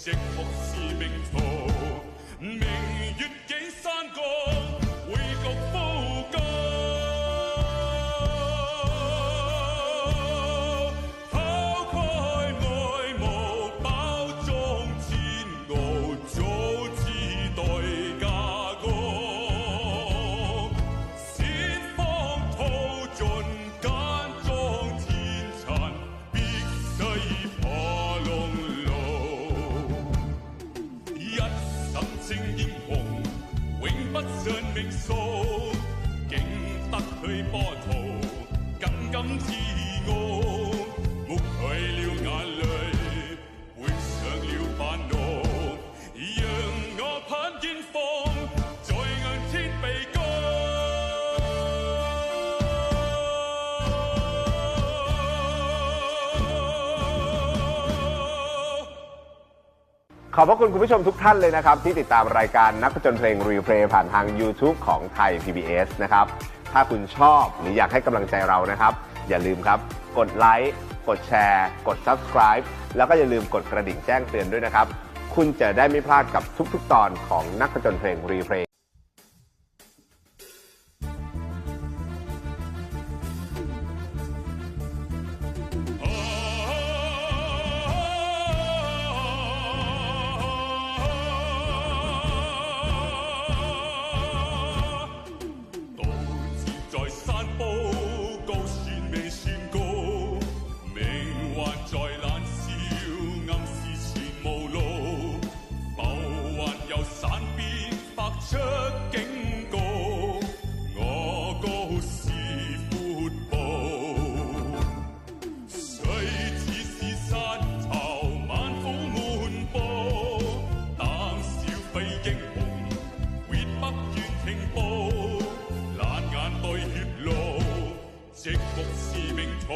寂寞是命途，明月幾山角，會覺枯乾。拋開愛慕，包裝煎熬，早知代價高。先方吐盡奸裝天殘，必須破龍路。一生稱英雄，永不信命數，竟得去波濤，更感自傲。抹去了眼淚，背上了煩惱，讓我攀肩峰，在硬天被高。ขอบพระคุณคุณผู้ชมทุกท่านเลยนะครับที่ติดตามรายการนักผจญเพลงรีเพลย์ผ่านทาง YouTube ของไทย PBS นะครับถ้าคุณชอบหรืออยากให้กำลังใจเรานะครับอย่าลืมครับกดไลค์กดแชร์กด Subscribe แล้วก็อย่าลืมกดกระดิ่งแจ้งเตือนด้วยนะครับคุณจะได้ไม่พลาดกับทุกๆตอนของนักผจญเพลงรีเพลย์寂寞是命途。